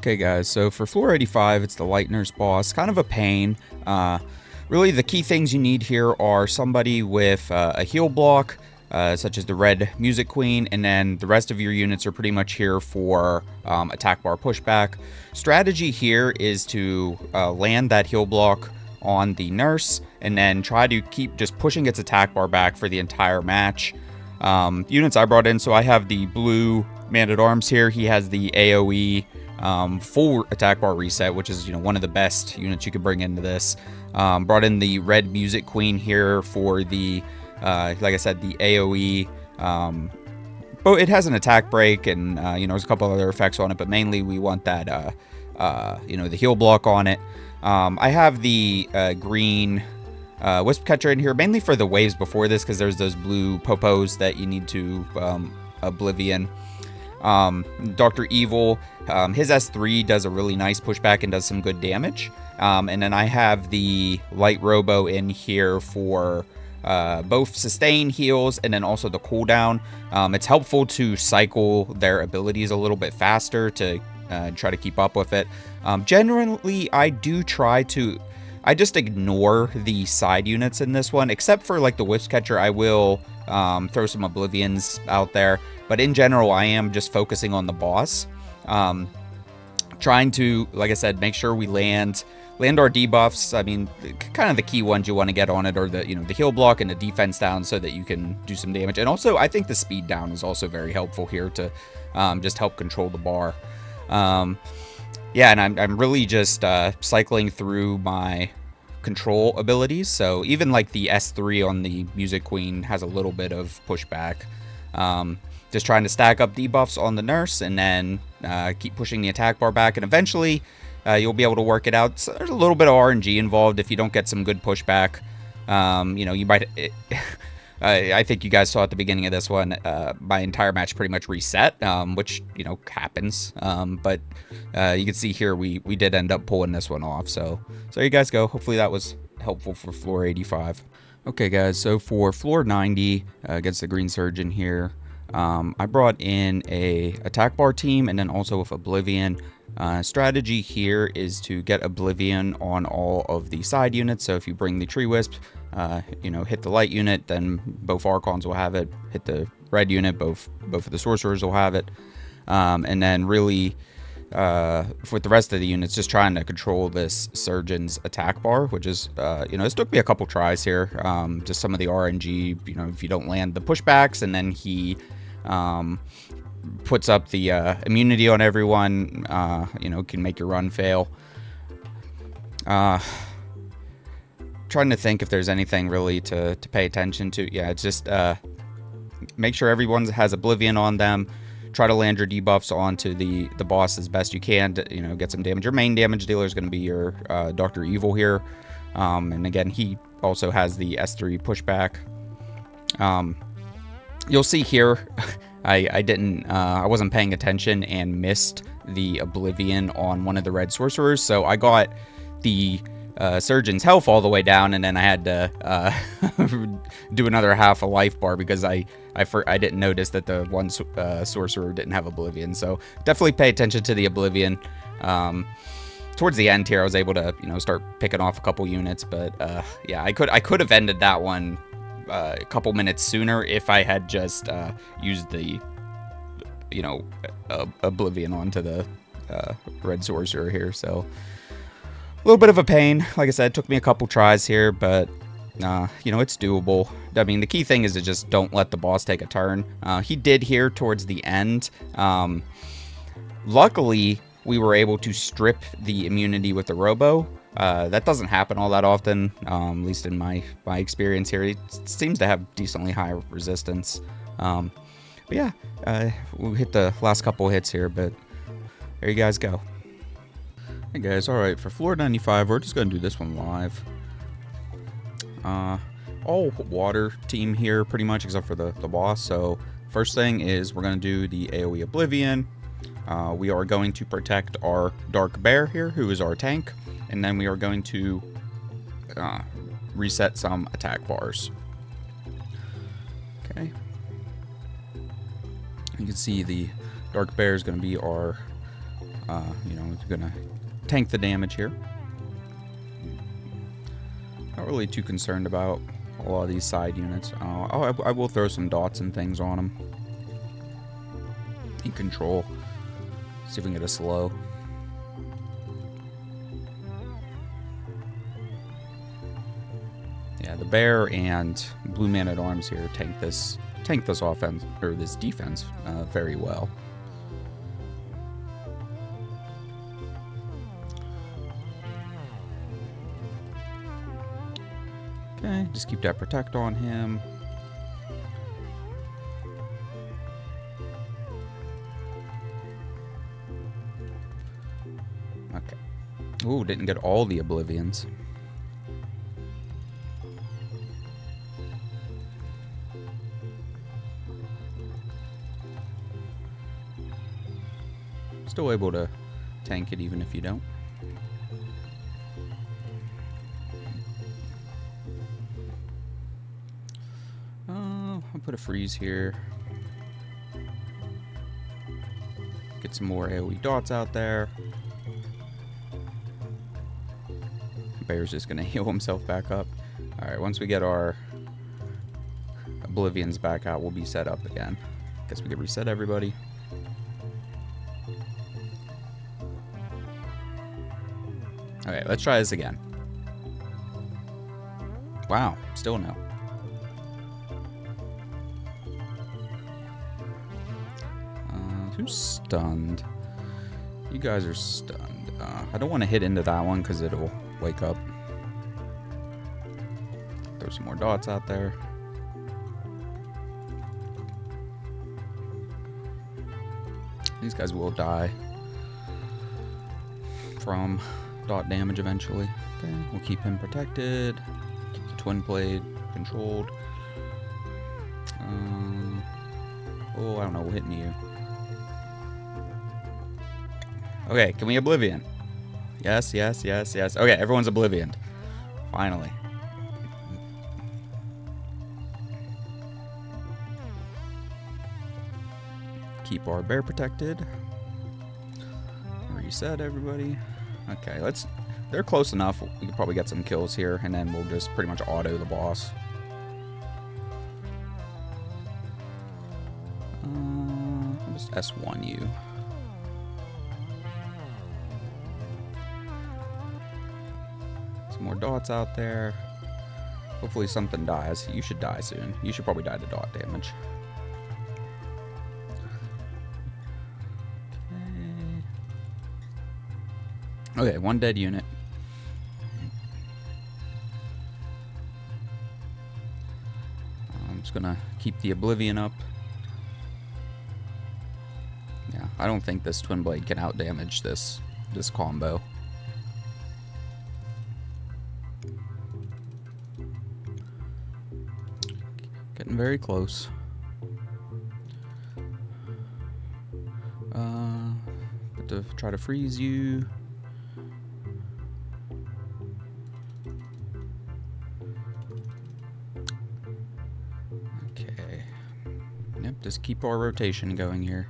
Okay guys, so for floor 85, it's the Lightner's boss. Kind of a pain. Really the key things you need here are somebody with a heal block, such as the red Music Queen, and then the rest of your units are pretty much here for attack bar pushback. Strategy here is to land that heal block on the nurse, and then try to keep just pushing its attack bar back for the entire match. Units I brought in, so I have the blue Man-at-Arms here. He has the AoE full attack bar reset, which is, one of the best units you could bring into this. Brought in the red Music Queen here for the, like I said, the AoE. But it has an attack break, and there's a couple other effects on it, but mainly we want that, the heal block on it. I have the green Wisp Catcher in here, mainly for the waves before this, because there's those blue popos that you need to Oblivion. Dr. Evil, his S3 does a really nice pushback and does some good damage. And then I have the Light Robo in here for both sustain heals and then also the cooldown. It's helpful to cycle their abilities a little bit faster to try to keep up with it. Generally, I just ignore the side units in this one, except for like the Wisp Catcher. I will throw some Oblivions out there, but in general, I am just focusing on the boss. Trying to, like I said, make sure we land our debuffs. I mean, kind of the key ones you want to get on it are the the heal block and the defense down, so that you can do some damage. And also, I think the speed down is also very helpful here to just help control the bar. Yeah, and I'm really just cycling through my control abilities. So even like the S3 on the Music Queen has a little bit of pushback. Just trying to stack up debuffs on the nurse, and then keep pushing the attack bar back, and eventually you'll be able to work it out. So there's a little bit of RNG involved if you don't get some good pushback. You might... I think you guys saw at the beginning of this one, my entire match pretty much reset, which, happens. But you can see here we did end up pulling this one off. So there you guys go. Hopefully that was helpful for floor 85. Okay, guys, so for floor 90, against the Green Surgeon here, I brought in a attack bar team and then also with Oblivion. Strategy here is to get Oblivion on all of the side units. So if you bring the Tree Wisp, hit the light unit, then both Archons will have it. Hit the red unit, both of the Sorcerers will have it. And then really, for the rest of the units, just trying to control this Surgeon's attack bar, which is, this took me a couple tries here. Just some of the RNG, if you don't land the pushbacks, and then he puts up the immunity on everyone, can make your run fail. Trying to think if there's anything really to pay attention to. Yeah, it's just make sure everyone has Oblivion on them. Try to land your debuffs onto the boss as best you can to, get some damage. Your main damage dealer is going to be your Dr. Evil here. And again, he also has the S3 pushback. You'll see here, I wasn't paying attention and missed the Oblivion on one of the red sorcerers, so I got the Surgeon's health all the way down, and then I had to do another half a life bar because I didn't notice that the one sorcerer didn't have Oblivion. So definitely pay attention to the Oblivion. Towards the end here, I was able to start picking off a couple units, but yeah, I could have ended that one a couple minutes sooner if I had just used the Oblivion onto the red sorcerer here. So a little bit of a pain. Like I said, it took me a couple tries here, but it's doable. I mean, the key thing is to just don't let the boss take a turn. He did here towards the end. Luckily, we were able to strip the immunity with the Robo. That doesn't happen all that often, at least in my experience here. It seems to have decently high resistance. But yeah, we'll hit the last couple hits here, but there you guys go. Hey guys, alright, for floor 95, we're just going to do this one live. All water team here, pretty much, except for the boss. So first thing is we're going to do the AoE Oblivion. We are going to protect our Dark Bear here, who is our tank. And then we are going to reset some attack bars. Okay. You can see the Dark Bear is going to be our You know, it's gonna tank the damage here. Not really too concerned about a lot of these side units. I will throw some dots and things on them. In control. See if we can get a slow. Yeah, the bear and blue man at arms here tank this offense or this defense very well. Okay, just keep that protect on him. Okay. Ooh, didn't get all the oblivions. Still able to tank it even if you don't. I'll put a freeze here. Get some more AoE dots out there. Bear's just gonna heal himself back up. Alright, once we get our oblivions back out, we'll be set up again. Guess we could reset everybody. Okay, let's try this again. Wow, still no. Who's stunned? You guys are stunned. I don't want to hit into that one because it'll wake up. Throw some more dots out there. These guys will die from dot damage eventually. Okay, we'll keep him protected. Keep the twin blade controlled. Oh, I don't know, we're hitting you. Okay, can we oblivion? Yes, yes, yes, yes. Okay, everyone's oblivioned. Finally. Keep our bear protected. Reset everybody. Okay, they're close enough. We could probably get some kills here, and then we'll just pretty much auto the boss. I'll just S1 you. Some more dots out there. Hopefully something dies. You should die soon. You should probably die to dot damage. Okay, one dead unit. I'm just gonna keep the oblivion up. Yeah, I don't think this twin blade can out damage this combo. Getting very close. But to try to freeze you. Okay. Yep, just keep our rotation going here.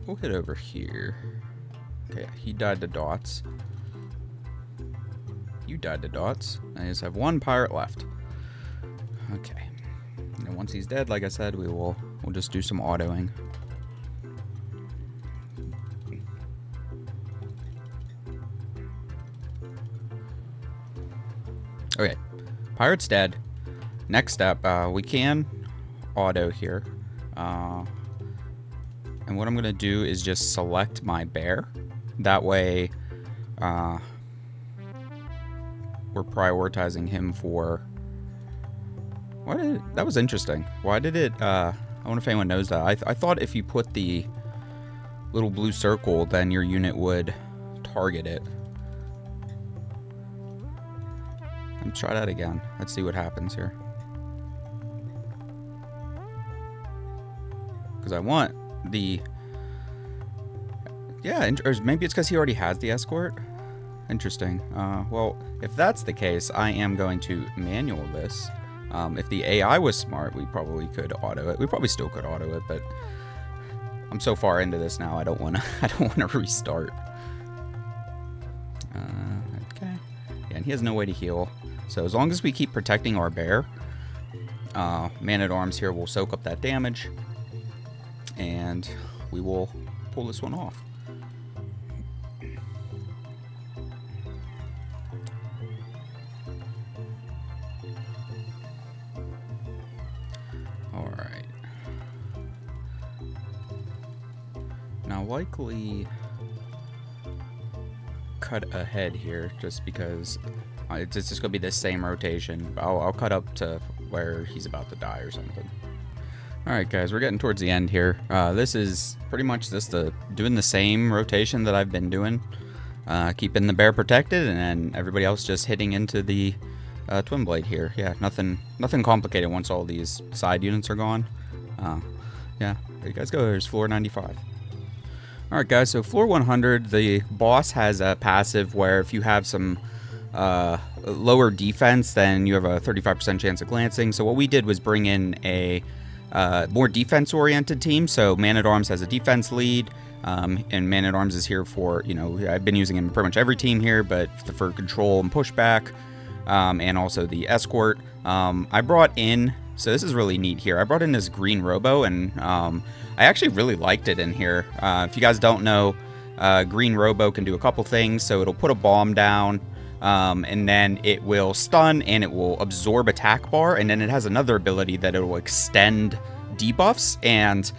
We'll hit over here. Okay, he died to dots. You died to dots. I just have one pirate left. Okay. And once he's dead, like I said, we'll just do some autoing. Okay. Pirate's dead. Next step, we can auto here. And what I'm going to do is just select my bear. That way, we're prioritizing him for... that was interesting. Why did it... I wonder if anyone knows that. I thought if you put the little blue circle, then your unit would target it. Let's try that again. Let's see what happens here. Because I want the... Yeah, or maybe it's because he already has the escort. Interesting. Well, if that's the case, I am going to manual this. If the AI was smart, we probably could auto it. We probably still could auto it, but I'm so far into this now, I don't want to restart. Okay. Yeah, and he has no way to heal. So as long as we keep protecting our bear, Man-at-Arms here will soak up that damage, and we will pull this one off. Alright. Now likely cut ahead here just because it's just going to be the same rotation. I'll cut up to where he's about to die or something. Alright guys, we're getting towards the end here. This is pretty much just doing the same rotation that I've been doing. Keeping the bear protected, and then everybody else just hitting into the twin blade here. Yeah, nothing complicated once all these side units are gone. Yeah, there you guys go. There's floor 95. Alright guys, so floor 100, the boss has a passive where if you have some lower defense, then you have a 35% chance of glancing. So what we did was bring in a more defense-oriented team. So Man-at-Arms has a defense lead, and Man-at-Arms is here for, you know, I've been using him in pretty much every team here, but for control and pushback, and also the escort. I brought in, so this is really neat here, I brought in this green robo, and I actually really liked it in here. If you guys don't know, green robo can do a couple things. So it'll put a bomb down, and then it will stun and it will absorb attack bar, and then it has another ability that it will extend debuffs. And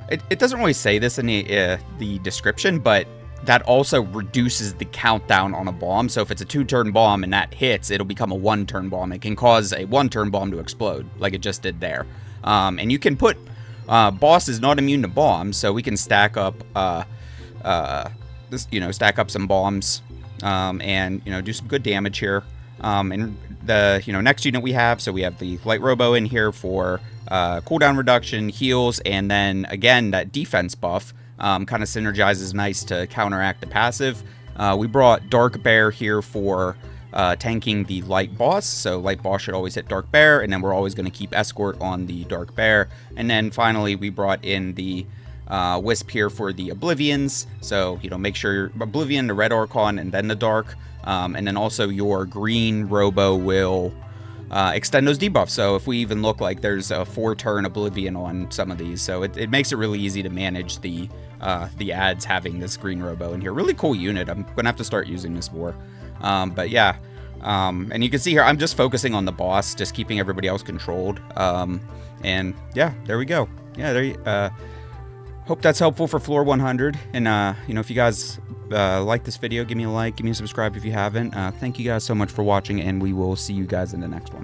it doesn't really say this in the description, but that also reduces the countdown on a bomb. So if it's a 2-turn bomb and that hits, it'll become a 1-turn bomb. It can cause a 1-turn bomb to explode like it just did there. And you can put boss is not immune to bombs, so we can stack up stack up some bombs, and do some good damage here. And the next unit we have, so we have the light robo in here for cooldown reduction, heals, and then again that defense buff kind of synergizes nice to counteract the passive. We brought Dark Bear here for tanking the light boss, so light boss should always hit Dark Bear, and then we're always going to keep escort on the Dark Bear. And then finally we brought in the Wisp here for the Oblivions, so make sure Oblivion, the red Archon, and then the Dark, and then also your green robo will extend those debuffs. So if we even look like there's a 4-turn Oblivion on some of these, so it makes it really easy to manage the ads having this green robo in here. Really cool unit. I'm gonna have to start using this more. But yeah, and you can see here I'm just focusing on the boss, just keeping everybody else controlled. And yeah, there we go. Yeah, there. Hope that's helpful for floor 100. And if you guys like this video, give me a like, give me a subscribe if you haven't. Thank you guys so much for watching, and we will see you guys in the next one.